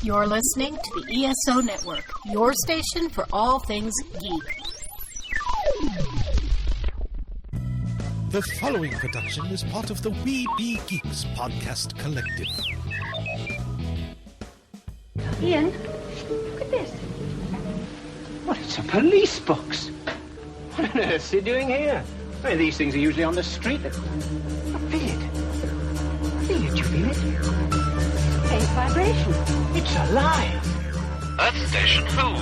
You're listening to the ESO Network, your station for all things geek. The following production is part of the We Be Geeks podcast collective. Ian, look at this. What, it's a police box. What on earth is he doing here? I mean, these things are usually on the street. Feel it. Feel it, you feel it? Faint vibration. It's alive. Earth Station Who,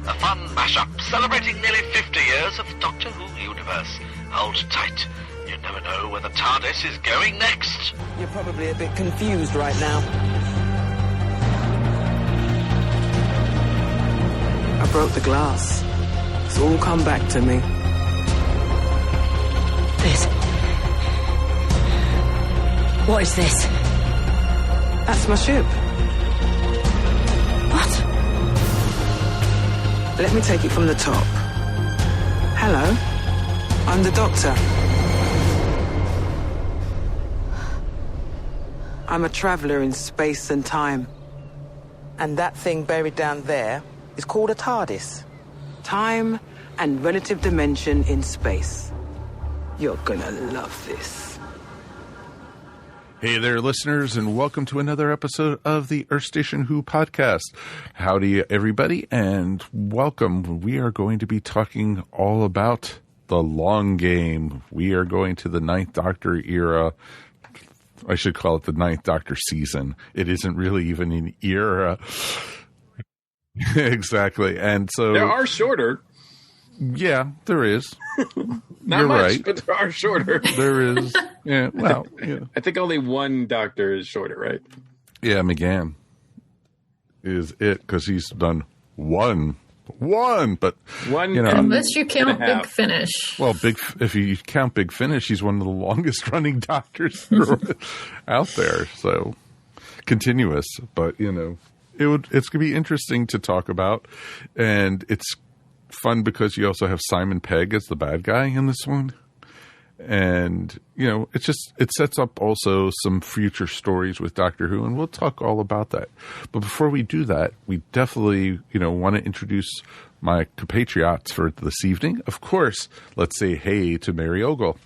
a fun mashup celebrating nearly 50 years of Doctor Who universe. Hold tight. You never know where the TARDIS is going next. You're probably a bit confused right now. I broke the glass. It's all come back to me. What is this? That's my ship. What? Let me take it from the top. Hello, I'm the Doctor. I'm a traveller in space and time. And that thing buried down there is called a TARDIS. Time and relative dimension in space. You're gonna love this. Hey there, listeners, and welcome to another episode of the Earth Station Who podcast. Howdy, everybody, and welcome. We are going to be talking all about the long game. We are going to the Ninth Doctor era. I should call it the Ninth Doctor season. It isn't really even an era. Exactly. And so there are shorter. Yeah, there is. Not You're much, right. but there are shorter. There is. Yeah, well, yeah. I think only one Doctor is shorter, right? Yeah, McGann is it because he's done one, but one, you know, unless you count Big Finish. Well, if you count Big Finish, he's one of the longest running Doctors out there. So continuous, but you know, it's gonna be interesting to talk about, and it's fun because you also have Simon Pegg as the bad guy in this one. And, you know, it sets up also some future stories with Doctor Who, and we'll talk all about that. But before we do that, we definitely, you know, want to introduce my compatriots for this evening. Of course, let's say hey to Mary Ogle.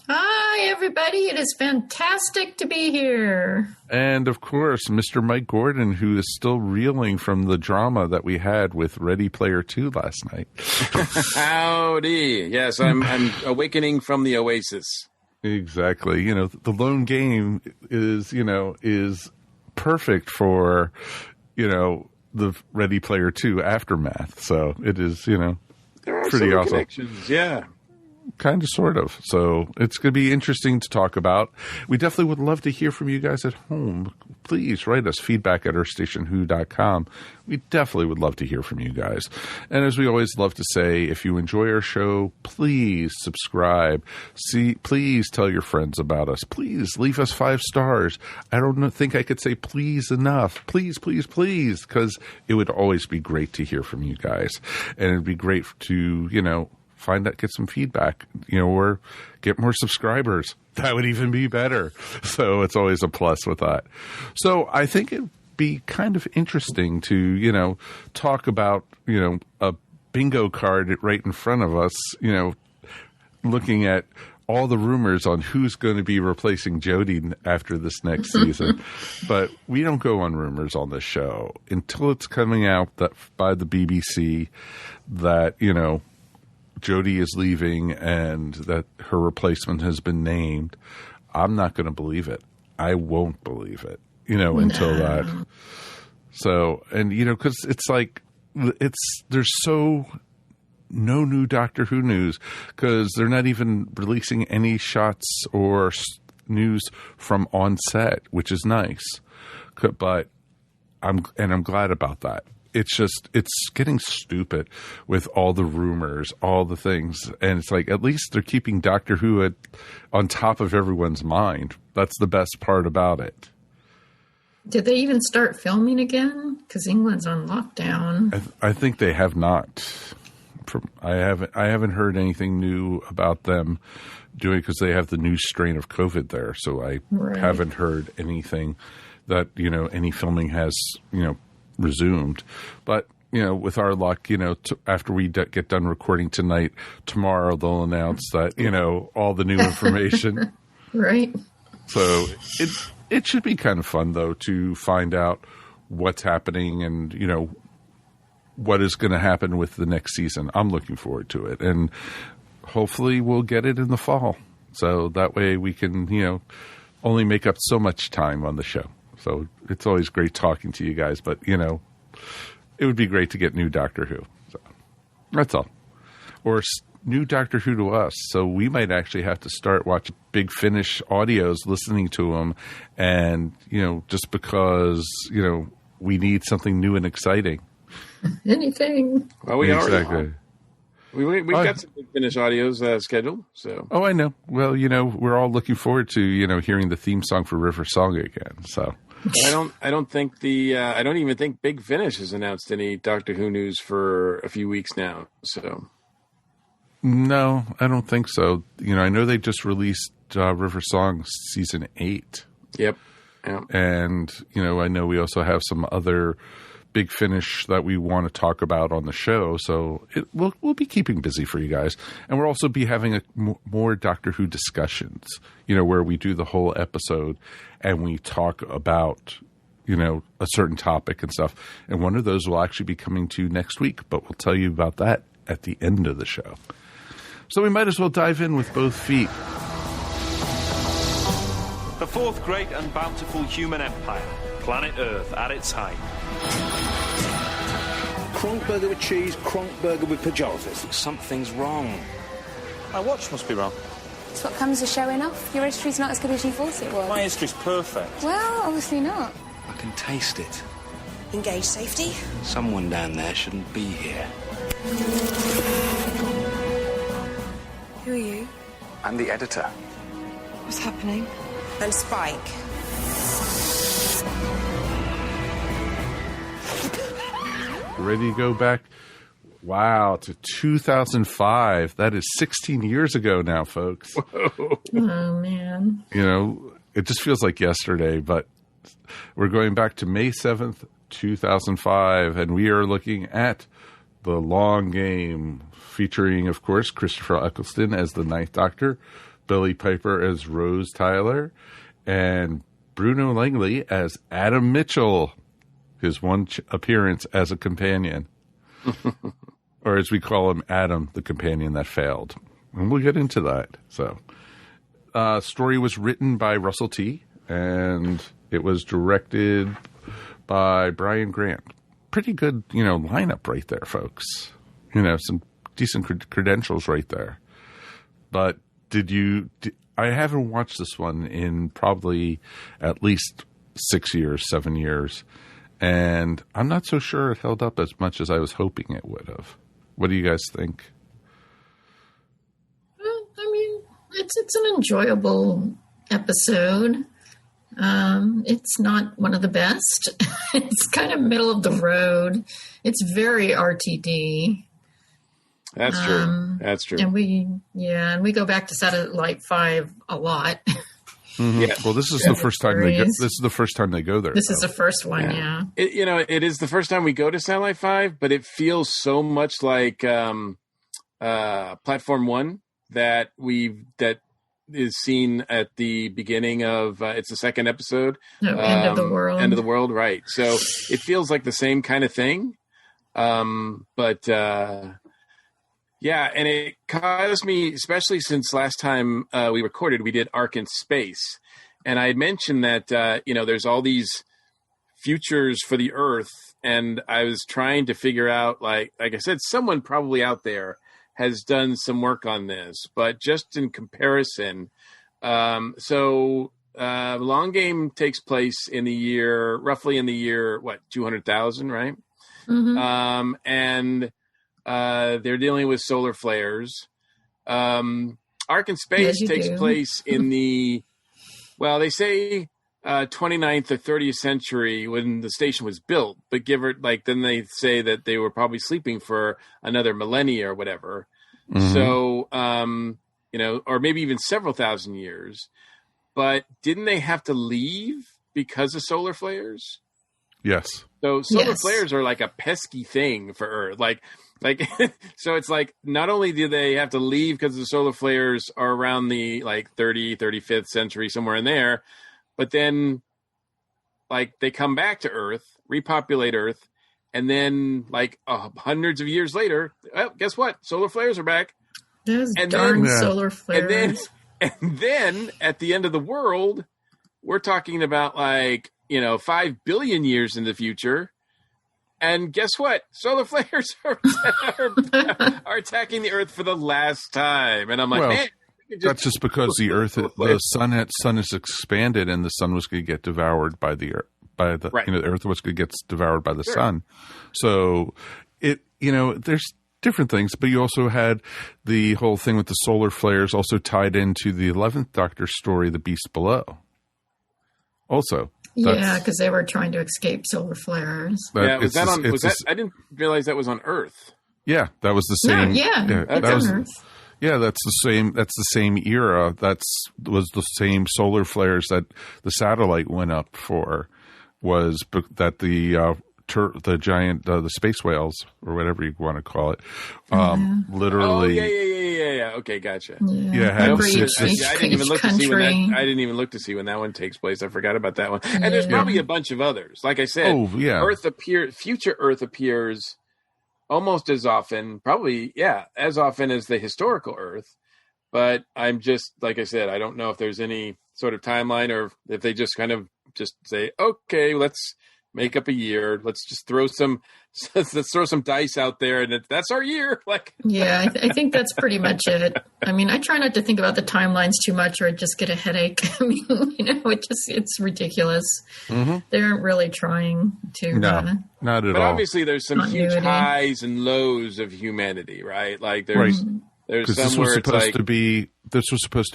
Hi, everybody. It is fantastic to be here. And, of course, Mr. Mike Gordon, who is still reeling from the drama that we had with Ready Player 2 last night. Howdy. Yes, I'm awakening from the Oasis. Exactly. You know, the lone game is perfect for, you know, the Ready Player 2 aftermath. So it is, you know, there are pretty some awesome. Connections. Yeah. Kind of, sort of. So it's going to be interesting to talk about. We definitely would love to hear from you guys at home. Please write us feedback at earthstationwho.com. We definitely would love to hear from you guys. And as we always love to say, if you enjoy our show, please subscribe. Please tell your friends about us. Please leave us 5 stars. I don't think I could say please enough. Please, please, please, because it would always be great to hear from you guys. And it'd be great to, you know, get some feedback, you know, or get more subscribers. That would even be better. So it's always a plus with that. So I think it'd be kind of interesting to, you know, talk about, you know, a bingo card right in front of us, you know, looking at all the rumors on who's going to be replacing Jodie after this next season. But we don't go on rumors on this show until it's coming out that by the BBC that, you know, Jodie is leaving and that her replacement has been named. I'm not going to believe it. I won't believe it, you know, until that. So, and, you know, because it's like, there's so no new Doctor Who news because they're not even releasing any shots or news from on set, which is nice. But I'm glad about that. It's getting stupid with all the rumors, all the things. And it's like, at least they're keeping Doctor Who on top of everyone's mind. That's the best part about it. Did they even start filming again? Because England's on lockdown. I think they have not. I haven't heard anything new about them doing, because they have the new strain of COVID there. So I haven't heard anything that, any filming has, resumed. But, with our luck, after we get done recording tonight, tomorrow they'll announce that, all the new information. Right. So it should be kind of fun, though, to find out what's happening and, what is going to happen with the next season. I'm looking forward to it. And hopefully we'll get it in the fall. So that way we can, only make up so much time on the show. So it's always great talking to you guys. But, it would be great to get new Doctor Who. So that's all. Or new Doctor Who to us. So we might actually have to start watching Big Finish audios, listening to them. And, just because, we need something new and exciting. Anything. Well, we exactly. already We've got some Big Finish audios scheduled. So. Oh, I know. Well, we're all looking forward to, hearing the theme song for River Song again. So I don't even think Big Finish has announced any Doctor Who news for a few weeks now. So no, I don't think so. I know they just released River Song season 8. Yep. And I know we also have some other Big Finish that we want to talk about on the show. So we'll be keeping busy for you guys. And we'll also be having more Doctor Who discussions, where we do the whole episode and we talk about, a certain topic and stuff. And one of those will actually be coming to you next week, but we'll tell you about that at the end of the show. So we might as well dive in with both feet. The fourth great and bountiful human empire, planet Earth at its height. Kronk burger with cheese, Kronk burger with pajamas. Something's wrong. My watch must be wrong. That's what comes of showing off. Your history's not as good as you thought it was. My history's perfect. Well, obviously not. I can taste it. Engage safety? Someone down there shouldn't be here. Who are you? I'm the editor. What's happening? I'm Spike. Ready to go back? Wow, to 2005. That is 16 years ago now, folks. Oh, man. It just feels like yesterday, but we're going back to May 7th, 2005, and we are looking at The Long Game, featuring, of course, Christopher Eccleston as the Ninth Doctor, Billie Piper as Rose Tyler, and Bruno Langley as Adam Mitchell, his one appearance as a companion. Or as we call him, Adam, the companion that failed. And we'll get into that. So, story was written by Russell T. and it was directed by Brian Grant. Pretty good, lineup right there, folks. Some decent credentials right there. But I haven't watched this one in probably at least 6 years, 7 years. And I'm not so sure it held up as much as I was hoping it would have. What do you guys think? Well, I mean, it's an enjoyable episode. It's not one of the best. It's kind of middle of the road. It's very RTD. That's true. That's true. And we go back to Satellite 5 a lot. Mm-hmm. Yeah. Well, this is the first time they go. This is the first time they go there. This is the first one, yeah. It is the first time we go to Satellite 5, but it feels so much like Platform 1 that is seen at the beginning of it's the second episode. End of the world. End of the world, right? So it feels like the same kind of thing, but. Yeah, and it caused me, especially since last time we recorded, we did Ark in Space. And I had mentioned that, there's all these futures for the Earth. And I was trying to figure out, like I said, someone probably out there has done some work on this. But just in comparison, Long Game takes place roughly in the year, 200,000, right? Mm-hmm. And... they're dealing with solar flares. Ark in Space takes place in they say 29th or 30th century when the station was built, but then they say that they were probably sleeping for another millennia or whatever. Mm-hmm. So, or maybe even several thousand years. But didn't they have to leave because of solar flares? Yes. So solar flares are like a pesky thing for Earth. Like, so it's like, not only do they have to leave because the solar flares are around the like 35th century, somewhere in there, but then like they come back to Earth, repopulate Earth, and then like hundreds of years later, well, guess what? Solar flares are back. Those darn solar flares. And then at the end of the world, we're talking about like, 5 billion years in the future. And guess what? Solar flares are attacking the Earth for the last time. And I'm like, man. That's just because the sun has expanded, and the sun was going to get devoured by the Earth. The Earth was going to get devoured by the sun. So there's different things, but you also had the whole thing with the solar flares also tied into the 11th Doctor story, The Beast Below. Also. Yeah, because they were trying to escape solar flares. I didn't realize that was on Earth. Yeah, that was the same. That's on Earth. Yeah, that's the same. That's the same era. Was the same solar flares that the satellite went up for. Was that the giant the space whales or whatever you want to call it, literally. Oh, yeah. Okay, gotcha. Yeah, I didn't even look to see when that. I didn't even look to see when that one takes place. I forgot about that one. And there's probably a bunch of others. Like I said, future Earth appears almost as often, as often as the historical Earth. But I'm just, like I said, I don't know if there's any sort of timeline or if they just kind of just say, okay, let's make up a year. Let's just throw some dice out there, and that's our year. I think that's pretty much it. I mean, I try not to think about the timelines too much, or I just get a headache. I mean, it's ridiculous. Mm-hmm. They aren't really trying to. No, not at all. But obviously, there's some huge highs and lows of humanity, right? Like there's. Right. There's this was supposed to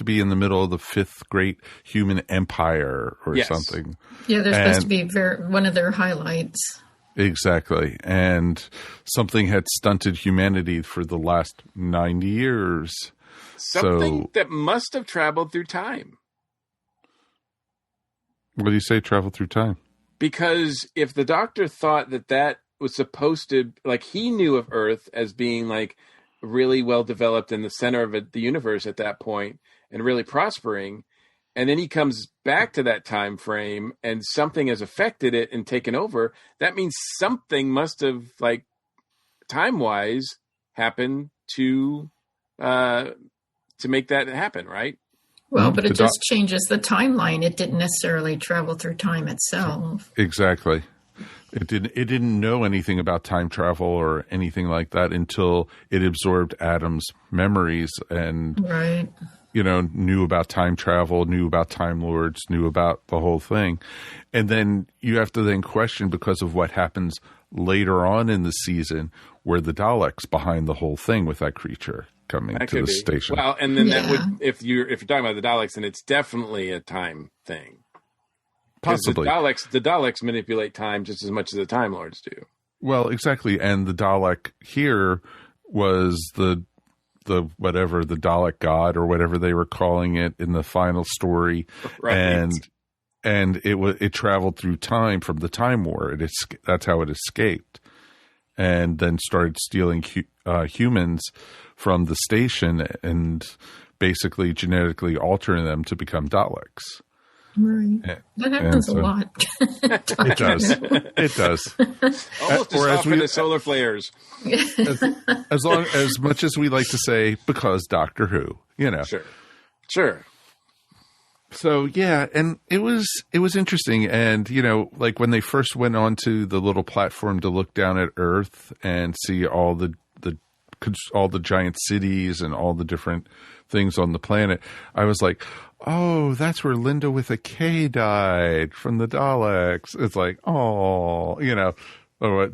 be in the middle of the 5th great human empire or something. Yeah, they're supposed to be one of their highlights. Exactly. And something had stunted humanity for the last 90 years. Something that must have traveled through time. What do you say, travel through time? Because if the Doctor thought that was supposed to, like, he knew of Earth as being like really well developed in the center of the universe at that point and really prospering, and then he comes back to that time frame and something has affected it and taken over, that means something must have, like, time wise happened to make that happen, right? Well, but it just changes the timeline. It didn't necessarily travel through time itself. Exactly. It didn't know anything about time travel or anything like that until it absorbed Adam's memories and knew about time travel, knew about Time Lords, knew about the whole thing. And then you have to then question, because of what happens later on in the season, where the Daleks behind the whole thing with that creature coming to the station. Well, and then that would, if you're talking about the Daleks, then it's definitely a time thing. Possibly. The Daleks manipulate time just as much as the Time Lords do. Well, exactly. And the Dalek here was the Dalek God or whatever they were calling it in the final story. Right. And it traveled through time from the Time War. That's how it escaped. And then started stealing humans from the station and basically genetically altering them to become Daleks. Right. That happens a lot. It does. It does. Almost as often as solar flares. As much as we like to say, because Doctor Who, Sure. So yeah, and it was interesting, and like when they first went onto the little platform to look down at Earth and see all the giant cities and all the different things on the planet, I was like, oh, that's where Linda with a K died from the Daleks. It's like, oh,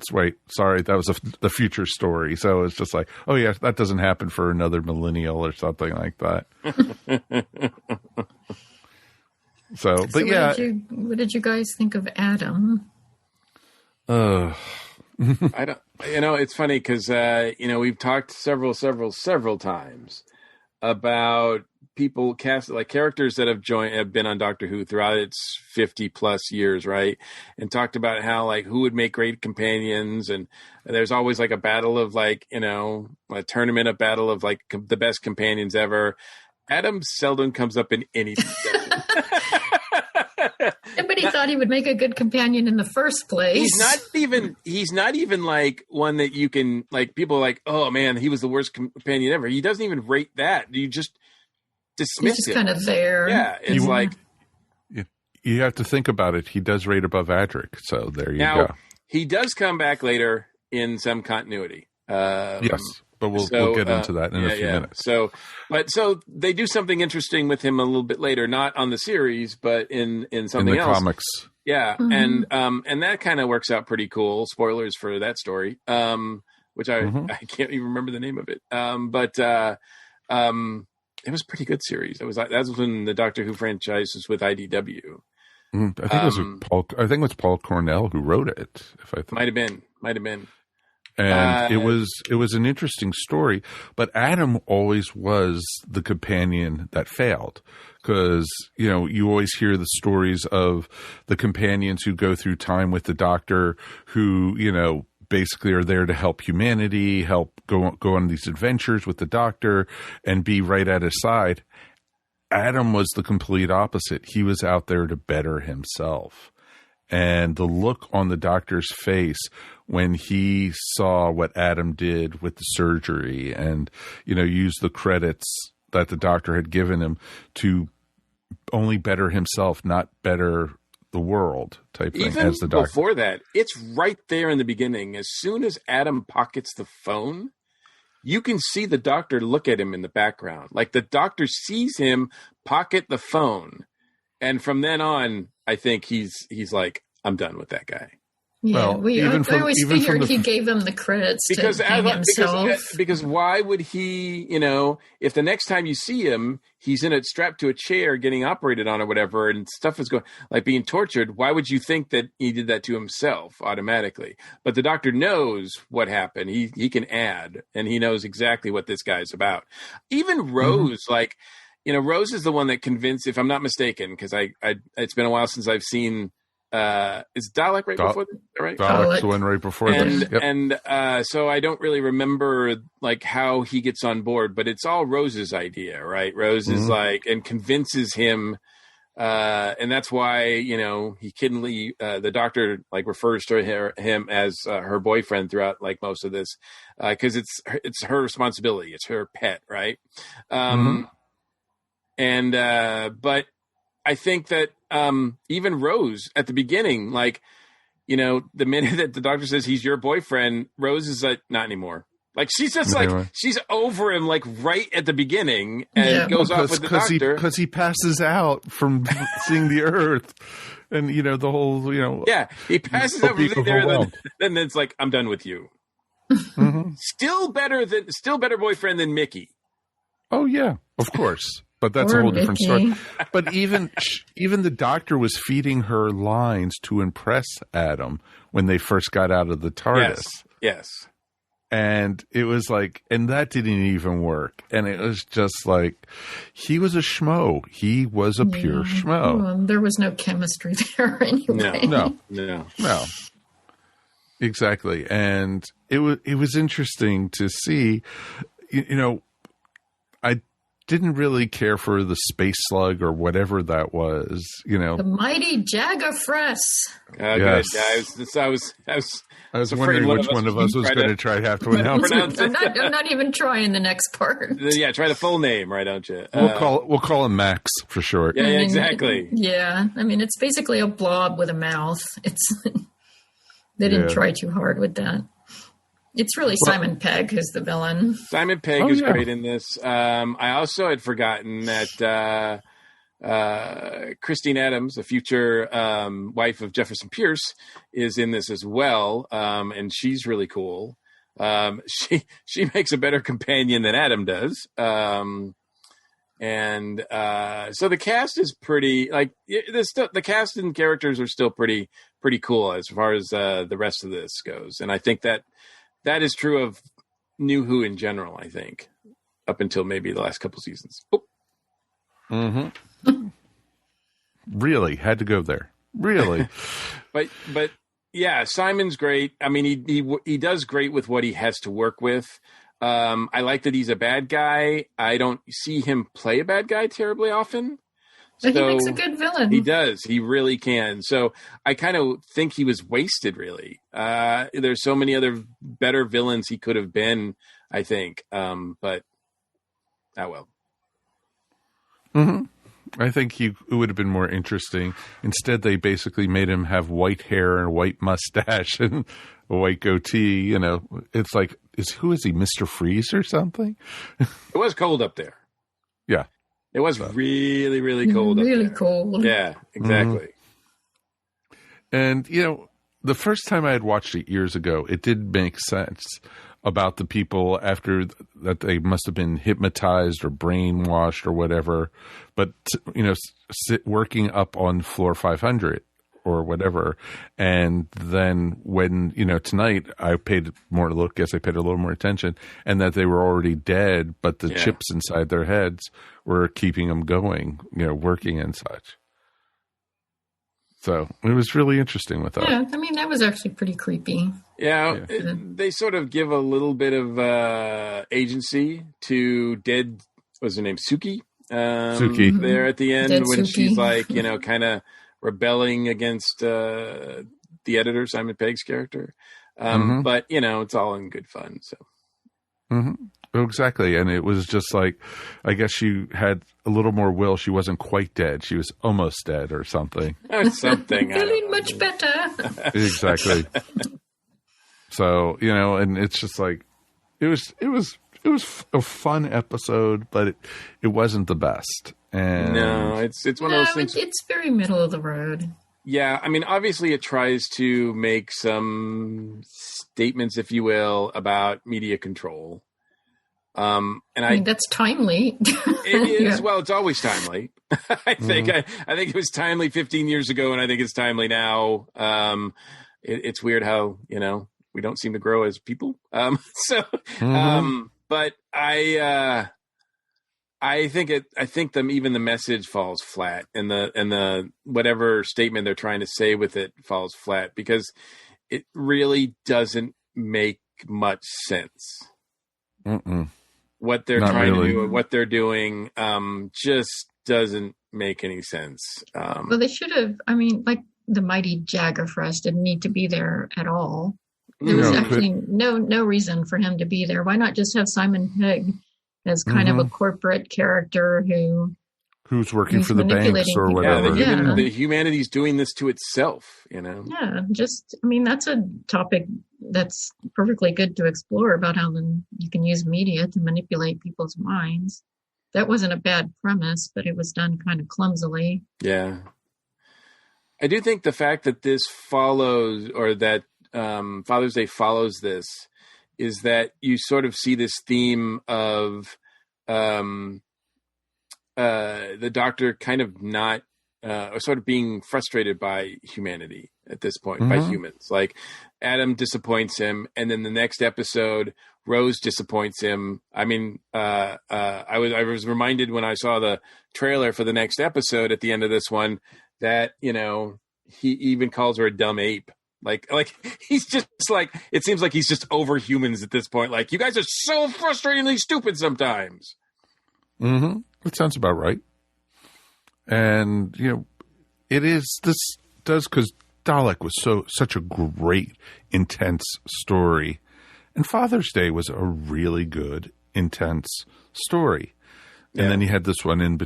sorry, that was the future story. So it's just like, oh yeah, that doesn't happen for another millennial or something like that. So what did you guys think of Adam? I don't. It's funny because we've talked several times about people cast like characters that have been on Doctor Who throughout its 50 plus years, right? And talked about how like who would make great companions, and there's always like a battle of like, you know, a tournament, a battle of like the best companions ever. Adam seldom comes up in any discussion. Nobody thought he would make a good companion in the first place. He's not even like one that you can like, people are like, oh man, he was the worst companion ever. He doesn't even rate that. You just dismiss He's just it. kind of there. Yeah. It's like, you have to think about it. He does rate above Adric. So there you now go. he does come back later in some continuity. Yes. But we'll get into that in a few minutes. So they do something interesting with him a little bit later, not on the series, but in something in the else. Comics. Yeah, and that kind of works out pretty cool. Spoilers for that story, which I can't even remember the name of it. But it was a pretty good series. That was when the Doctor Who franchise was with IDW. I think it was Paul Cornell who wrote it. Might have been. And it was an interesting story, but Adam always was the companion that failed, because, you know, you always hear the stories of the companions who go through time with the Doctor, who, you know, basically are there to help humanity, help go on these adventures with the Doctor and be right at his side. Adam was the complete opposite. He was out there to better himself. And the look on the Doctor's face when he saw what Adam did with the surgery and, you know, used the credits that the Doctor had given him to only better himself, not better the world type thing. Even as the Doctor. Before that, it's right there in the beginning. As soon as Adam pockets the phone, you can see the Doctor look at him in the background. Like the Doctor sees him pocket the phone. And from then on, I think he's like, I'm done with that guy. Yeah, I always figured he gave him the credits to hang himself. Because why would he, you know, if the next time you see him, he's strapped to a chair getting operated on or whatever, and stuff is going, like being tortured, why would you think that he did that to himself automatically? But the Doctor knows what happened. He can add, and he knows exactly what this guy's about. Even Rose, like, you know, Rose is the one that convinced, if I'm not mistaken, because it's been a while since I've seen, is Dalek right before this, right? Dalek's the one right before this. Yep. And so I don't really remember like how he gets on board, but it's all Rose's idea, right? Rose is like, and convinces him, and that's why, you know, he kiddingly, the Doctor like refers to him as her boyfriend throughout like most of this, because it's her responsibility, it's her pet, right? And but I think that even Rose at the beginning, like, you know, the minute that the Doctor says he's your boyfriend, Rose is like, not anymore. Like she's just like, she's over him like right at the beginning and goes off with the Doctor. Because he passes out from seeing the Earth. And, you know, the whole, you know. Yeah, he passes out from there and then it's like, I'm done with you. Still better boyfriend than Mickey. Oh, yeah, of course. But that's a whole different story. But even the Doctor was feeding her lines to impress Adam when they first got out of the TARDIS. Yes. And it was like, and that didn't even work. And it was just like, he was a schmo. He was a pure schmo. Well, there was no chemistry there anyway. No. Exactly. And it was interesting to see, you know, I didn't really care for the space slug or whatever that was, you know. The mighty Jagafress. Yes. Good. I was wondering which one of us was going to try to have to announce it. I'm not even trying the next part. Yeah, try the full name, right, don't you? We'll call him Max for short. Yeah, exactly. Yeah, I mean, it's basically a blob with a mouth. They didn't try too hard with that. It's really Simon Pegg who's the villain. Simon Pegg is great in this. I also had forgotten that Christine Adams, the future wife of Jefferson Pierce, is in this as well, and she's really cool. She makes a better companion than Adam does. So the cast is pretty, like, the cast and characters are still pretty cool as far as the rest of this goes, and I think that is true of New Who in general, I think, up until maybe the last couple seasons. Oh. Mm-hmm. Really had to go there. Really, but yeah, Simon's great. I mean, he does great with what he has to work with. I like that he's a bad guy. I don't see him play a bad guy terribly often. But he makes a good villain. He does. He really can. So I kind of think he was wasted, really. There's so many other better villains he could have been, I think. But, well. Mm-hmm. I think it would have been more interesting. Instead, they basically made him have white hair and a white mustache and a white goatee. You know, it's like, who is he, Mr. Freeze or something? It was cold up there. Yeah. It was really, really cold. Really up there. cold. Yeah, exactly. Mm-hmm. And, you know, the first time I had watched it years ago, it did make sense about the people after that they must have been hypnotized or brainwashed or whatever. But, you know, working up on floor 500 or whatever. And then when, you know, tonight I paid more look, I paid a little more attention, and that they were already dead, but the chips inside their heads were keeping them going, you know, working and such. So it was really interesting with that. Yeah, I mean, that was actually pretty creepy. Yeah, they sort of give a little bit of agency to dead, what's her name, Suki? Suki. There at the end Dead when Suki. she's like, you know, kind of rebelling against the editor, Simon Pegg's character. But, you know, it's all in good fun. So. Mm-hmm. Exactly. And it was just like, I guess she had a little more will. She wasn't quite dead. She was almost dead or something. Something. Feeling much better. Exactly. So, you know, and it's just like, it was a fun episode, but it wasn't the best. And no, it's one of those things. It's very middle of the road. Yeah, I mean, obviously it tries to make some statements, if you will, about media control. And I mean, that's timely. It is. Yeah. Well, it's always timely. I think it was timely 15 years ago, and I think it's timely now. It's weird how, you know, we don't seem to grow as people. But I think even the message falls flat, and the whatever statement they're trying to say with it falls flat, because it really doesn't make much sense. Mm-mm. What they're Not trying really. to do and what they're doing just doesn't make any sense. Well, they should have. I mean, like the mighty Jaggerfrest didn't need to be there at all. There was actually no reason for him to be there. Why not just have Simon Pegg as kind of a corporate character who's working for the banks or whatever? Yeah, the humanity's doing this to itself, you know? Yeah, I mean, that's a topic that's perfectly good to explore about how you can use media to manipulate people's minds. That wasn't a bad premise, but it was done kind of clumsily. Yeah. I do think the fact that this follows, or that Father's Day follows this, is that you sort of see this theme of the Doctor kind of not, or sort of being frustrated by humanity at this point, by humans. Like Adam disappoints him, and then the next episode, Rose disappoints him. I mean, I was reminded when I saw the trailer for the next episode at the end of this one that, you know, he even calls her a dumb ape. Like he's just like, it seems like he's just over humans at this point. Like, you guys are so frustratingly stupid sometimes. Mm-hmm. That sounds about right. And, you know, because Dalek was such a great, intense story. And Father's Day was a really good, intense story. And then you had this one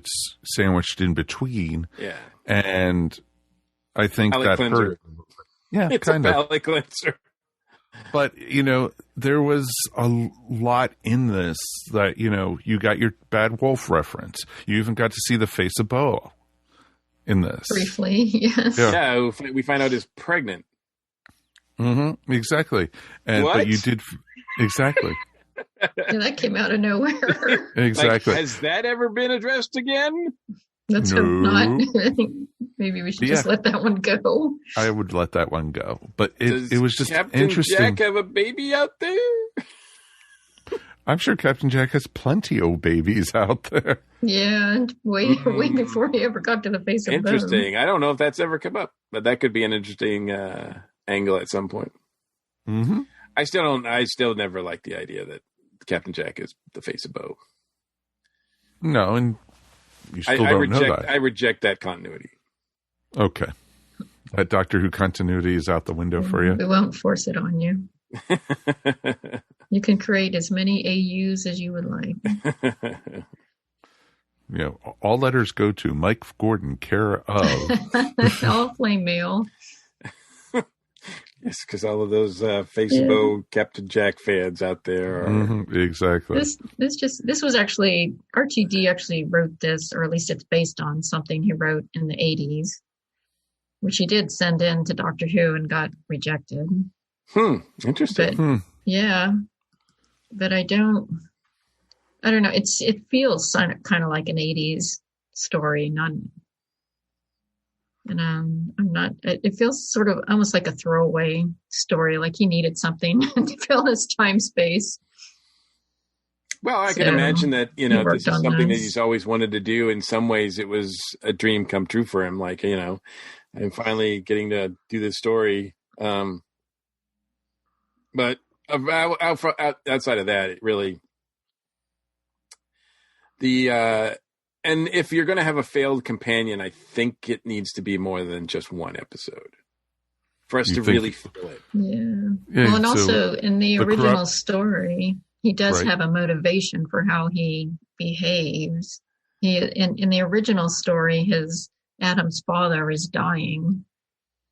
sandwiched in between. Yeah. And I think palate that cleanser. hurt. Yeah, it's kind a of. palate cleanser. But, you know, there was a lot in this that, you know, you got your Bad Wolf reference. You even got to see the face of Boa in this. Briefly, yes. Yeah, who we find out is pregnant. Mm-hmm, exactly. But you did, exactly. Yeah, that came out of nowhere. Exactly. Like, has that ever been addressed again? Let's hope not. Maybe we should just let that one go. I would let that one go. But it was just Captain interesting. Jack have a baby out there? I'm sure Captain Jack has plenty of babies out there. Yeah, and way before he ever got to the face of Interesting. I don't know if that's ever come up, but that could be an interesting angle at some point. Mm-hmm. I still never liked the idea that Captain Jack is the face of Bo. No, and you still don't know that. I reject that continuity. Okay. That Doctor Who continuity is out the window for you? We won't force it on you. You can create as many AUs as you would like. All letters go to Mike Gordon, care of... All flame mail. Yes, because all of those Facebook Captain Jack fans out there are... exactly. This was actually... RTD actually wrote this, or at least it's based on something he wrote in the 80s, which he did send in to Doctor Who and got rejected. Interesting. But, yeah. But I don't know. It feels kind of like an 80s story, it feels sort of almost like a throwaway story, like he needed something to fill his time space. Well, I can imagine that, this is something that he's always wanted to do. In some ways, it was a dream come true for him. Like, and finally getting to do this story. But outside of that, it really, and if you're going to have a failed companion, I think it needs to be more than just one episode for us to really feel it. Yeah. Well, and also in the original story, he does have a motivation for how he behaves. In the original story, Adam's father is dying.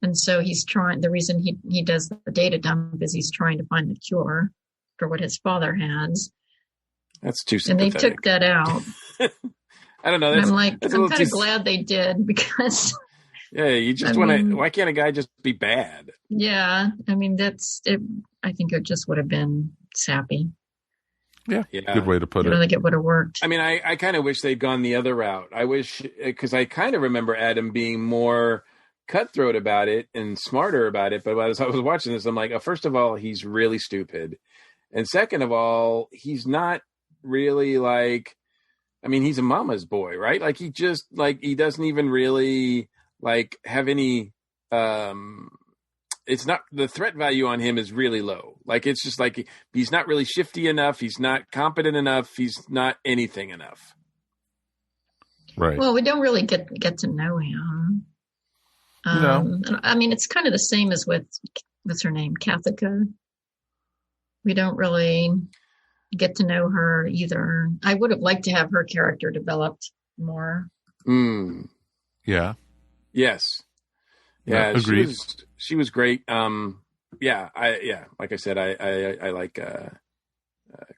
And so the reason he does the data dump is he's trying to find the cure for what his father has. That's too sympathetic. And they took that out. I don't know. I'm kind of glad they did because. Yeah, you just want to. Why can't a guy just be bad? Yeah, I mean that's it. I think it just would have been sappy. Yeah, good way to put it. I don't think it would have worked. I mean, I kind of wish they'd gone the other route. I wish, because I kind of remember Adam being more cutthroat about it and smarter about it. But as I was watching this, I'm like, first of all, he's really stupid. And second of all, he's not really like, I mean, he's a mama's boy, right? Like he doesn't even really like have any, it's not, the threat value on him is really low. Like, it's just like, he's not really shifty enough. He's not competent enough. He's not anything enough. Right. Well, we don't really get to know him. No. I mean, it's kind of the same as with, what's her name? Kathika. We don't really get to know her either. I would have liked to have her character developed more. Yeah. Yes. Yeah. Agreed. She was great. Like I said, I like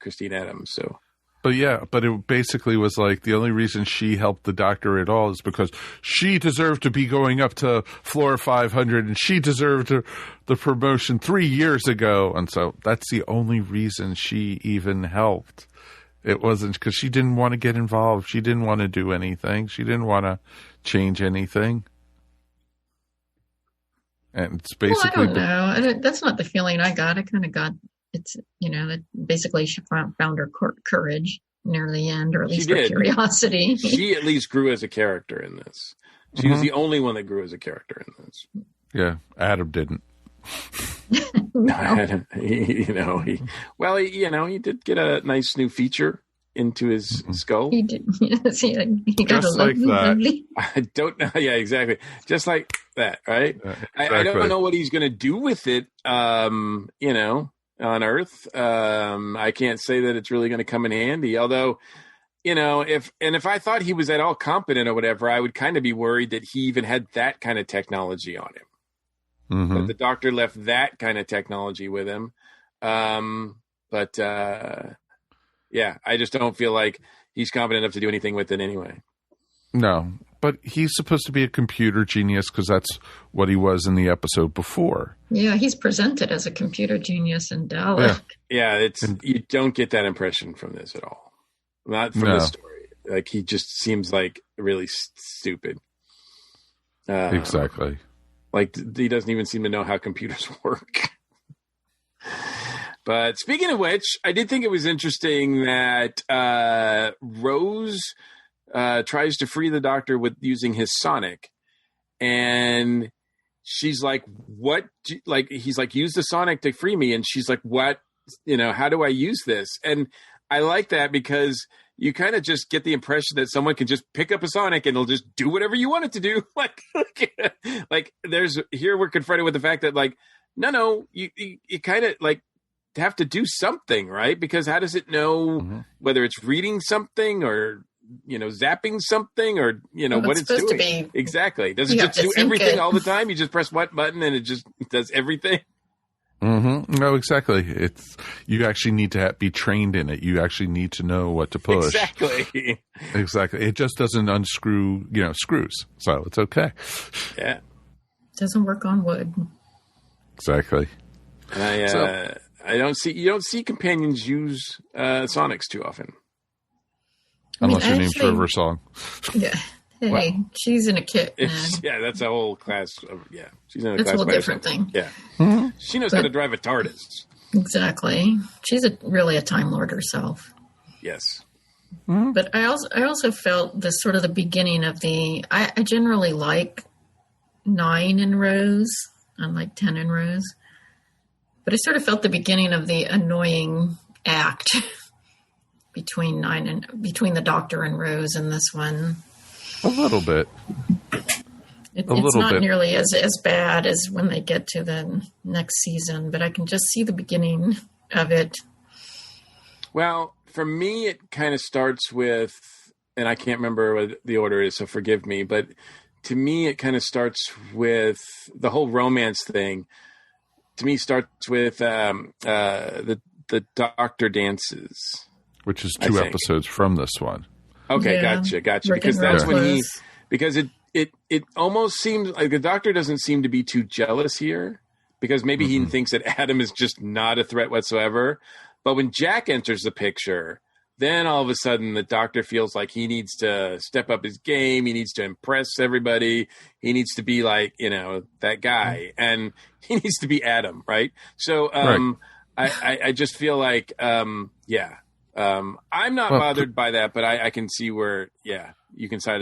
Christine Adams. So. But it basically was like the only reason she helped the Doctor at all is because she deserved to be going up to floor 500 and she deserved the promotion 3 years ago. And so that's the only reason she even helped. It wasn't because she didn't want to get involved. She didn't want to do anything. She didn't want to change anything. And it's basically... Well, I don't know. That's not the feeling I got. I kind of got... It's, that basically she found her courage near the end, or at least her curiosity. She at least grew as a character in this. She was the only one that grew as a character in this. Yeah, Adam didn't. Adam, he did get a nice new feature into his skull. He did. Yes, he got just like that. I don't know. Yeah, exactly. Just like that, right? Exactly. I don't know what he's going to do with it. On Earth. I can't say that it's really going to come in handy. Although, if I thought he was at all competent or whatever, I would kind of be worried that he even had that kind of technology on him. Mm-hmm. That the Doctor left that kind of technology with him. I just don't feel like he's competent enough to do anything with it anyway. No, but he's supposed to be a computer genius because that's what he was in the episode before. Yeah, he's presented as a computer genius in Dalek. Yeah, you don't get that impression from this at all. Not from the story. Like, he just seems like really stupid. Exactly. Like, he doesn't even seem to know how computers work. But speaking of which, I did think it was interesting that Rose tries to free the Doctor with using his sonic, and she's like, "What?" Like he's like, "Use the sonic to free me," and she's like, "What? How do I use this?" And I like that because you kind of just get the impression that someone can just pick up a sonic and it'll just do whatever you want it to do. Like there's here we're confronted with the fact that like, no, you kind of like have to do something, right? Because how does it know whether it's reading something or zapping something or what it's doing? To be, exactly. Does it just do everything all the time? You just press what button and it just does everything? No, exactly. You actually need to be trained in it. You actually need to know what to push. Exactly. It just doesn't unscrew, screws. So it's okay. Yeah. Doesn't work on wood. Exactly. You don't see companions use sonics too often. Unless your name's River Song. Yeah. Hey, well, she's in a kit. Yeah, that's a whole class. She's in a that's class. That's a whole different thing. Yeah. She knows how to drive a TARDIS. Exactly. She's really a Time Lord herself. Yes. But I also felt this sort of the beginning of I generally like 9 in Rose, unlike 10 in Rose. But I sort of felt the beginning of the annoying act between the Doctor and Rose in this one. A little bit. It's not nearly as bad as when they get to the next season, but I can just see the beginning of it. Well, for me, it kind of starts with, and I can't remember what the order is, so forgive me, but to me, it kind of starts with the whole romance thing. To me, starts with the Doctor dances. Which is 2 episodes from this one. Okay, gotcha. Because that's when because it almost seems like the Doctor doesn't seem to be too jealous here, because maybe he thinks that Adam is just not a threat whatsoever. But when Jack enters the picture, then all of a sudden the Doctor feels like he needs to step up his game. He needs to impress everybody. He needs to be like, that guy, and he needs to be Adam, right? So I just feel like, I'm not bothered by that, but I can see where, you can start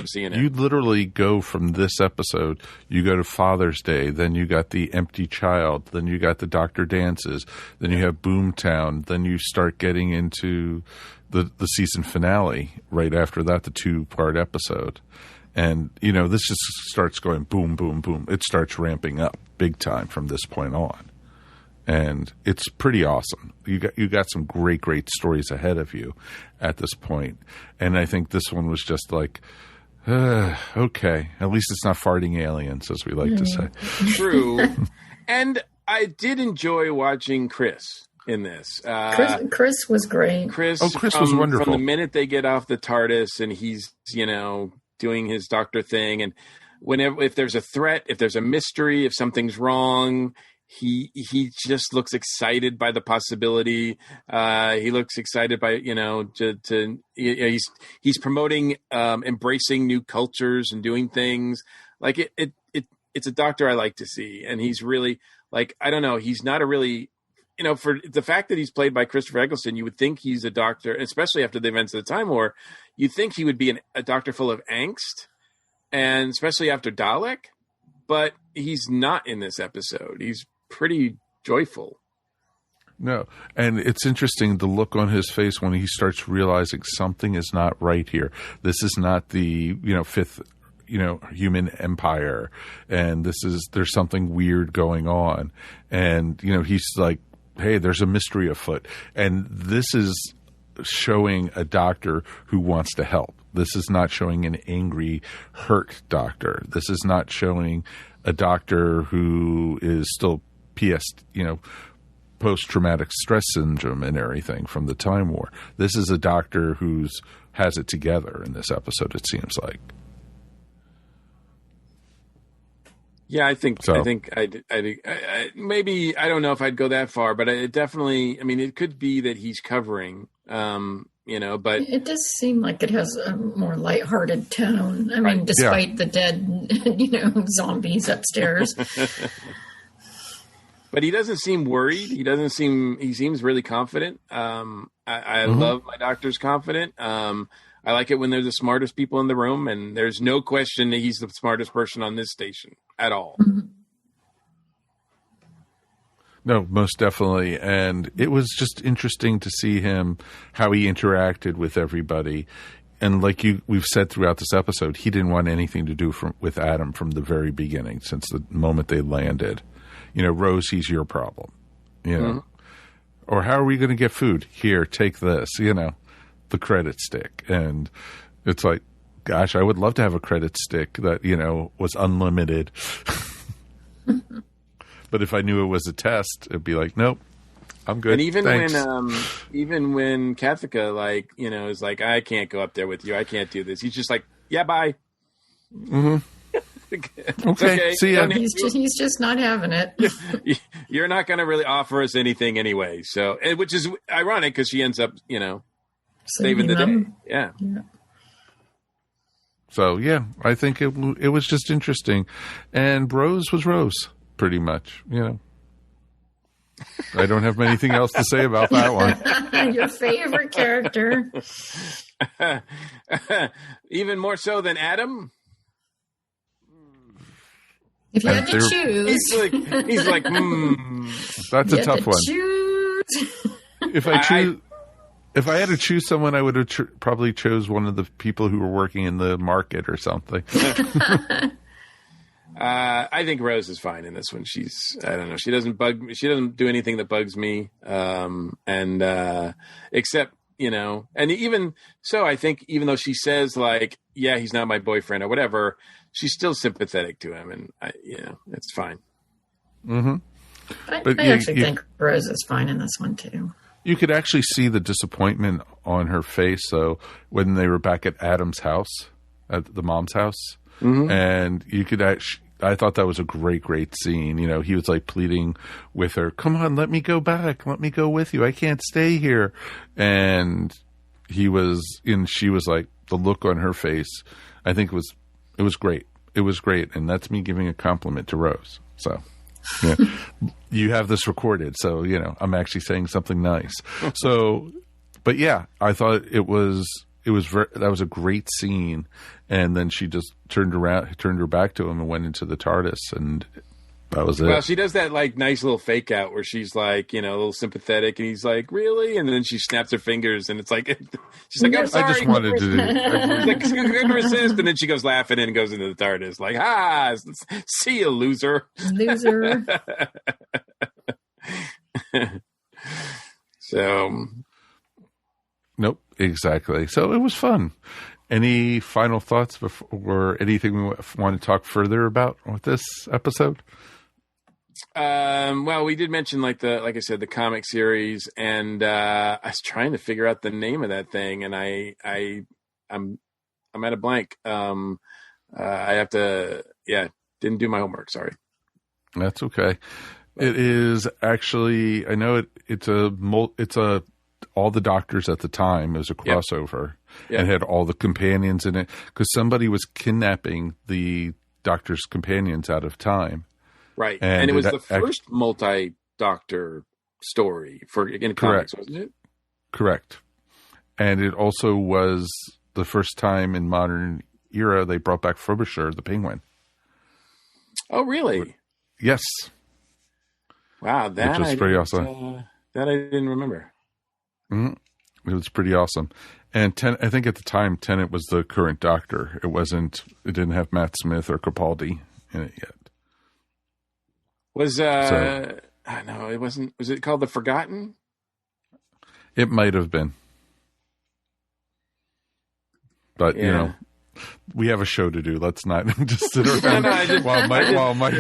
seeing it. You literally go from this episode, you go to Father's Day, then you got the empty child, then you got the Doctor dances, then you have Boomtown, then you start getting into the season finale right after that, the 2-part episode. And, this just starts going boom, boom, boom. It starts ramping up big time from this point on. And it's pretty awesome. You got some great stories ahead of you at this point. And I think this one was just like, okay, at least it's not farting aliens, as we like to say. True. And I did enjoy watching Chris in this. Chris was great. Chris was wonderful. From the minute they get off the TARDIS and he's, doing his Doctor thing. And if there's a threat, if there's a mystery, if something's wrong, he just looks excited by the possibility. He looks excited by, he's promoting, embracing new cultures and doing things like it's a Doctor I like to see. And he's really like, I don't know, he's not a really, for the fact that he's played by Christopher Eccleston, you would think he's a Doctor, especially after the events of the Time War, you'd think he would be a Doctor full of angst, and especially after Dalek, but he's not in this episode. He's pretty joyful. No, and it's interesting the look on his face when he starts realizing something is not right here. This is not the fifth human empire, and there's something weird going on, and he's like, hey, there's a mystery afoot, and this is showing a Doctor who wants to help. This is not showing an angry, hurt Doctor. This is not showing a Doctor who is still post-traumatic stress syndrome and everything from the Time War. This is a Doctor who's has it together in this episode, it seems like. Yeah, I think maybe, I don't know if I'd go that far, but it definitely, it could be that he's covering, but it does seem like it has a more lighthearted tone. Despite the dead, zombies upstairs. but he doesn't seem worried. He seems really confident. I love my doctor's confident. I like it when they're the smartest people in the room, and there's no question that he's the smartest person on this station at all. No, most definitely. And it was just interesting to see him, how he interacted with everybody. And like we've said throughout this episode, he didn't want anything to do with Adam from the very beginning, since the moment they landed. Rose, he's your problem. Or how are we going to get food? Here, take this, the credit stick. And it's like, gosh, I would love to have a credit stick that, was unlimited. But if I knew it was a test, it'd be like, nope, I'm good. And even Thanks. when Kathika, is like, I can't go up there with you. I can't do this. He's just like, yeah, bye. Okay, see ya. He's just not having it. You're not going to really offer us anything anyway. So, which is ironic because she ends up, saving the day. Yeah. So yeah, I think it was just interesting, and Rose was Rose, pretty much. I don't have anything else to say about that one. Your favorite character, even more so than Adam. If you had to choose, he's like, That's a tough one. Choose. If I had to choose someone, I would have probably chose one of the people who were working in the market or something. I think Rose is fine in this one. I don't know. She doesn't bug me. She doesn't do anything that bugs me. Except, and even so, I think even though she says like, yeah, he's not my boyfriend or whatever, she's still sympathetic to him. And it's fine. Mm-hmm. I actually think Rose is fine in this one too. You could actually see the disappointment on her face, though, when they were back at Adam's house, at the mom's house. Mm-hmm. And you could actually, I thought that was a great, great scene. He was like pleading with her, come on, let me go back. Let me go with you. I can't stay here. And she was like, the look on her face, I think it was great. It was great. And that's me giving a compliment to Rose. So. Yeah. You have this recorded, so I'm actually saying something nice. So, but yeah, I thought that was a great scene, and then she just turned her back to him and went into the TARDIS, and that was it. Well, she does that like nice little fake out where she's like, a little sympathetic, and he's like, really? And then she snaps her fingers, and it's like, she's like, I'm sorry. I just wanted to do like, couldn't resist, and then she goes laughing and goes into the TARDIS, like, see you, loser. Loser. So, nope, exactly. So it was fun. Any final thoughts or anything we want to talk further about with this episode? Well, we did mention like I said, the comic series, and I was trying to figure out the name of that thing, and I'm at a blank. I have to, didn't do my homework. Sorry. That's okay. It is actually, I know it's all the doctors at the time. It was a crossover. Yep. And had all the companions in it because somebody was kidnapping the doctor's companions out of time. Right. And it was the first multi-doctor story in comics, wasn't it? Correct. And it also was the first time in modern era they brought back Frobisher, the Penguin. Oh, really? Yes. Wow, that which was pretty awesome. That I didn't remember. Mm-hmm. It was pretty awesome. And I think at the time, Tennant was the current Doctor. It didn't have Matt Smith or Capaldi in it yet. No, it wasn't. Was it called The Forgotten? It might have been. But, we have a show to do. Let's not just sit around while Mike.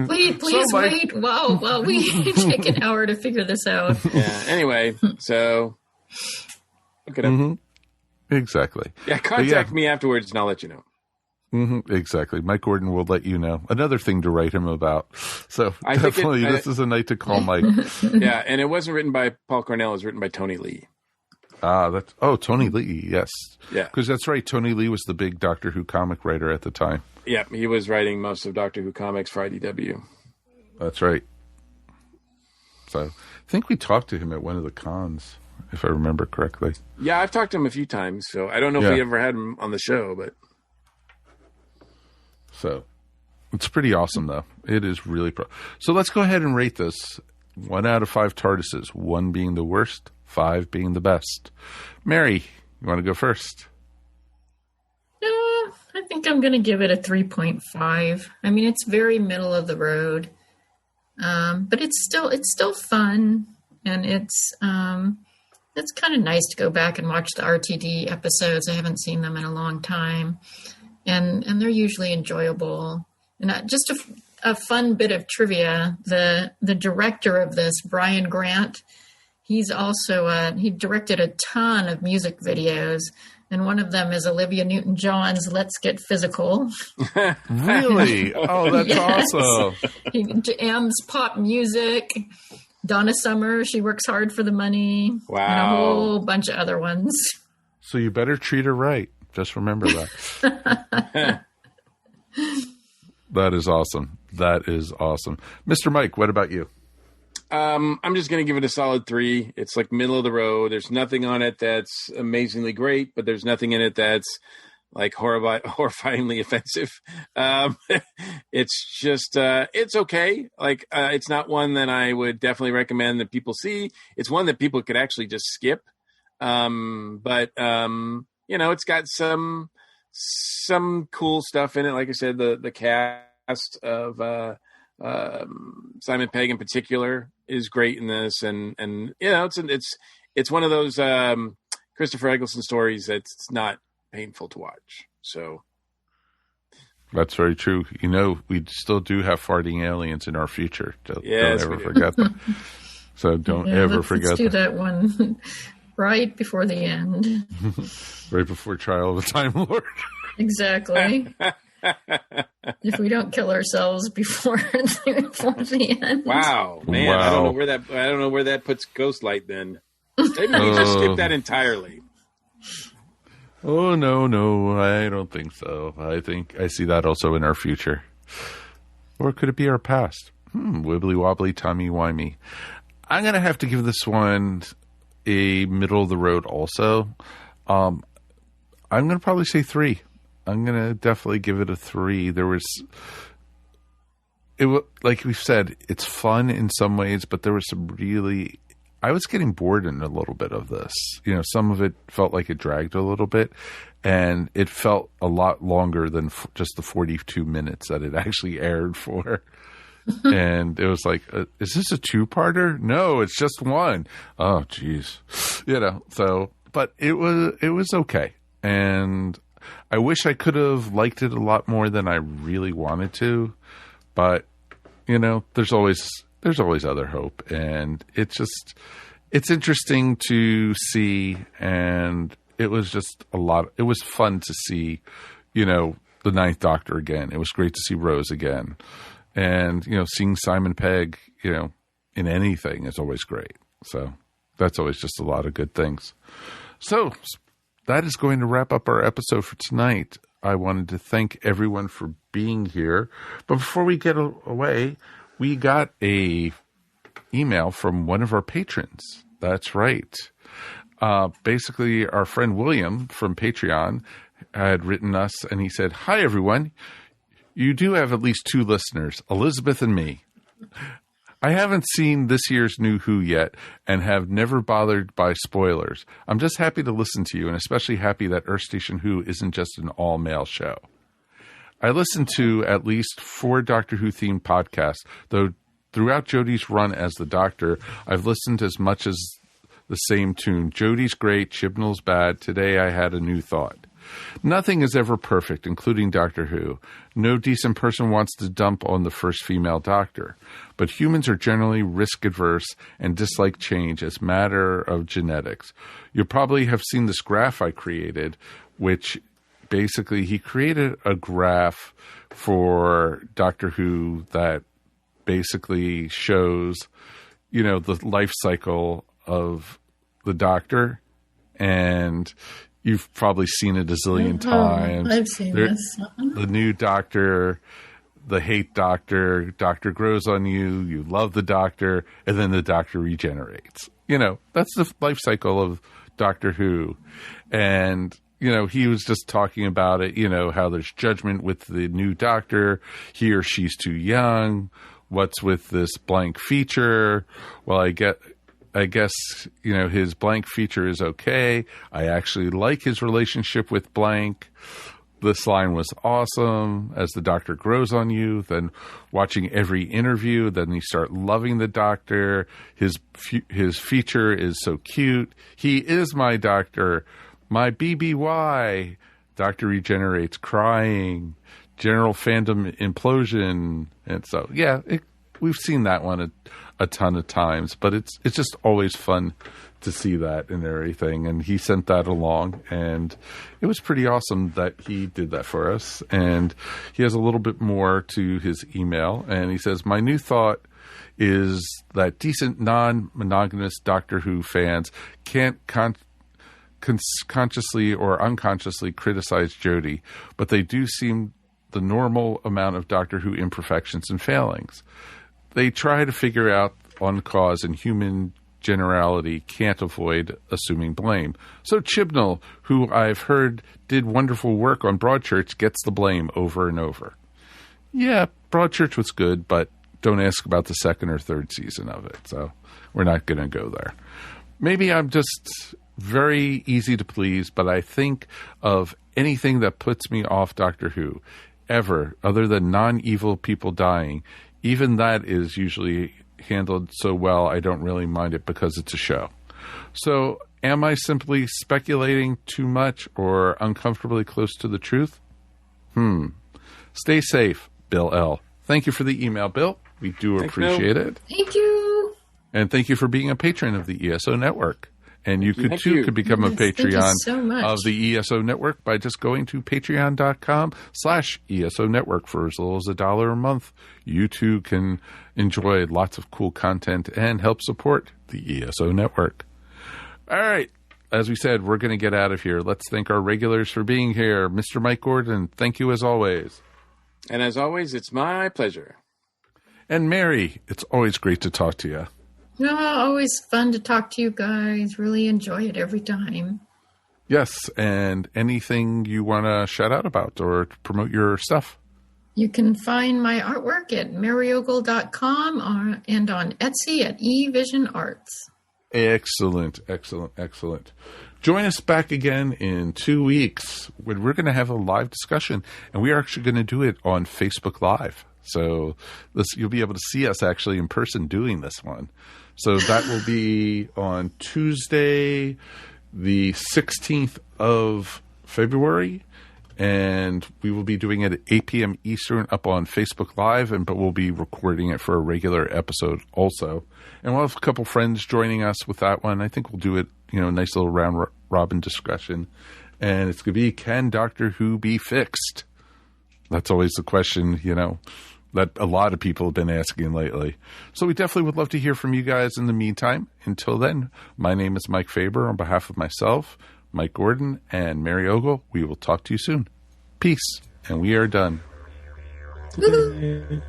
Please wait. While we take an hour to figure this out. Yeah. Anyway, so look it up. Mm-hmm. Exactly. Yeah. Contact me afterwards, and I'll let you know. Mm-hmm. Exactly. Mike Gordon will let you know. Another thing to write him about. So definitely, this is a night to call Mike. Yeah, and it wasn't written by Paul Cornell. It was written by Tony Lee. Tony Lee, yes. Yeah. Because that's right. Tony Lee was the big Doctor Who comic writer at the time. Yeah, he was writing most of Doctor Who comics for IDW. That's right. So I think we talked to him at one of the cons, if I remember correctly. Yeah, I've talked to him a few times, so I don't know if we ever had him on the show, but so it's pretty awesome, though. It is really So let's go ahead and rate this. 1 out of 5 TARDISes, 1 being the worst, 5 being the best. Mary, you want to go first? I think I'm going to give it a 3.5. I mean, it's very middle of the road, but it's still fun, and it's kind of nice to go back and watch the RTD episodes. I haven't seen them in a long time, and they're usually enjoyable. And just a fun bit of trivia: the director of this, Brian Grant, he's also he directed a ton of music videos. And one of them is Olivia Newton-John's "Let's Get Physical." Really? Oh, that's awesome. He jams pop music. Donna Summer, She Works Hard for the Money. Wow. And a whole bunch of other ones. So you better treat her right. Just remember that. That is awesome. That is awesome. Mr. Mike, what about you? I'm just going to give it a solid 3. It's like middle of the road. There's nothing on it that's amazingly great, but there's nothing in it that's like horrifyingly offensive. It's just, it's okay. Like, it's not one that I would definitely recommend that people see. It's one that people could actually just skip. But it's got some cool stuff in it. Like I said, the cast of, Simon Pegg in particular is great in this, and it's one of those Christopher Eccleston stories that's not painful to watch. So that's very true. We still do have farting aliens in our future. Don't ever forget that. So don't ever forget. Let's do that one right before the end. Right before Trial of the Time Lord. Exactly. If we don't kill ourselves before the end. Wow, man! Wow. I don't know where that puts Ghostlight. Then maybe we just skip that entirely. Oh no, I don't think so. I think I see that also in our future, or could it be our past? Wibbly wobbly, timey wimey. I'm gonna have to give this one a middle of the road. Also, I'm gonna probably say 3. I'm going to definitely give it a 3. Like we've said, it's fun in some ways, but there was I was getting bored in a little bit of this. Some of it felt like it dragged a little bit, and it felt a lot longer than just the 42 minutes that it actually aired for. And it was like, is this a 2-parter? No, it's just 1. Oh, geez. But it was okay. And I wish I could have liked it a lot more than I really wanted to, but there's always other hope, and it's interesting to see, and it was just it was fun to see, the Ninth Doctor again. It was great to see Rose again, and seeing Simon Pegg, in anything is always great. So that's always just a lot of good things. So that is going to wrap up our episode for tonight. I wanted to thank everyone for being here. But before we get away, we got a email from one of our patrons. That's right. Basically, our friend William from Patreon had written us, and he said, "Hi, everyone. You do have at least 2 listeners, Elizabeth and me. I haven't seen this year's New Who yet and have never bothered by spoilers. I'm just happy to listen to you, and especially happy that Earth Station Who isn't just an all-male show. I listened to at least 4 Doctor Who-themed podcasts, though throughout Jodie's run as the Doctor, I've listened as much as the same tune. Jodie's great, Chibnall's bad. Today I had a new thought. Nothing is ever perfect, including Doctor Who. No decent person wants to dump on the first female Doctor. But humans are generally risk-averse and dislike change as matter of genetics. You'll probably have seen this graph I created, which basically he created a graph for Doctor Who that basically shows, the life cycle of the Doctor, and you've probably seen it a zillion times. I've seen this. The new Doctor, the hate doctor grows on you, you love the doctor, and then the doctor regenerates. You know, that's the life cycle of Doctor Who. And, you know, he was just talking about it, you know, how there's judgment with the new doctor. He or she's too young. What's with this blank feature? Well, I guess, you know, his blank feature is okay. I actually like his relationship with blank. This line was awesome. As the doctor grows on you, then watching every interview, then you start loving the doctor. His feature is so cute. He is my doctor, my BBY. Doctor regenerates, crying, general fandom implosion. And so, yeah, we've seen that one a ton of times, but it's just always fun to see that and everything. And he sent that along, and it was pretty awesome that he did that for us. And he has a little bit more to his email, and he says, my new thought is that decent non-monogamous Doctor Who fans can't consciously or unconsciously criticize Jodie, but they do seem the normal amount of Doctor Who imperfections and failings. They try to figure out on cause, and human generality can't avoid assuming blame. So Chibnall, who I've heard did wonderful work on Broadchurch, gets the blame over and over. Yeah, Broadchurch was good, but don't ask about the second or third season of it. So we're not going to go there. Maybe I'm just very easy to please, but I think of anything that puts me off Doctor Who ever, other than non-evil people dying. Even that is usually handled so well, I don't really mind it because it's a show. So am I simply speculating too much or uncomfortably close to the truth? Stay safe, Bill L. Thank you for the email, Bill. We do appreciate it. Thank you. And thank you for being a patron of the ESO Network. And you could become a Patreon of the ESO Network by just going to patreon.com/ESO Network for as little as $1 a month. You too can enjoy lots of cool content and help support the ESO Network. All right. As we said, we're going to get out of here. Let's thank our regulars for being here. Mr. Mike Gordon, thank you as always. And as always, it's my pleasure. And Mary, it's always great to talk to you. No, always fun to talk to you guys. Really enjoy it every time. Yes, and anything you want to shout out about or promote your stuff? You can find my artwork at maryogle.com and on Etsy at eVision Arts. Excellent, excellent, excellent. Join us back again in 2 weeks when we're going to have a live discussion, and we are actually going to do it on Facebook Live. So you'll be able to see us actually in person doing this one. So that will be on Tuesday, the 16th of February, and we will be doing it at 8 p.m. Eastern up on Facebook Live, but we'll be recording it for a regular episode also. And we'll have a couple friends joining us with that one. I think we'll do it, nice little round robin discussion. And it's going to be, can Doctor Who be fixed? That's always the question, that a lot of people have been asking lately. So we definitely would love to hear from you guys in the meantime. Until then, my name is Mike Faber. On behalf of myself, Mike Gordon, and Mary Ogle, we will talk to you soon. Peace. And we are done. You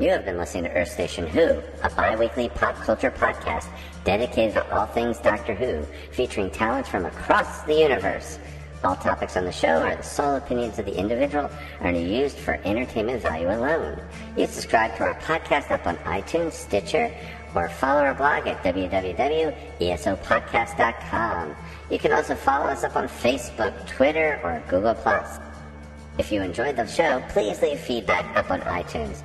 have been listening to Earth Station Who, a bi-weekly pop culture podcast dedicated to all things Doctor Who, featuring talent from across the universe. All topics on the show are the sole opinions of the individual and are used for entertainment value alone. You can subscribe to our podcast up on iTunes, Stitcher, or follow our blog at www.esopodcast.com. You can also follow us up on Facebook, Twitter, or Google+. If you enjoyed the show, please leave feedback up on iTunes.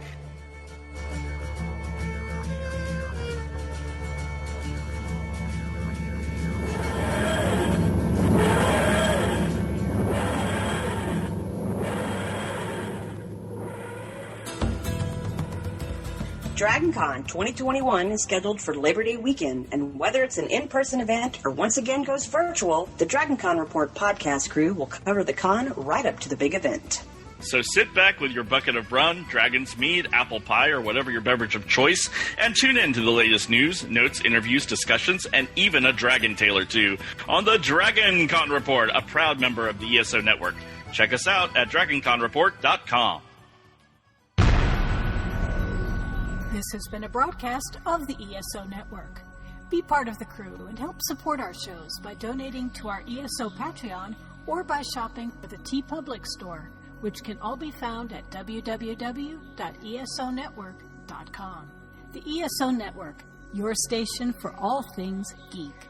DragonCon 2021 is scheduled for Labor Day weekend, and whether it's an in-person event or once again goes virtual, the DragonCon Report podcast crew will cover the con right up to the big event. So sit back with your bucket of rum, dragon's mead, apple pie, or whatever your beverage of choice, and tune in to the latest news, notes, interviews, discussions, and even a dragon tale or two on the DragonCon Report, a proud member of the ESO Network. Check us out at DragonConReport.com. This has been a broadcast of the ESO Network. Be part of the crew and help support our shows by donating to our ESO Patreon or by shopping for the TeePublic store, which can all be found at www.esonetwork.com. The ESO Network, your station for all things geek.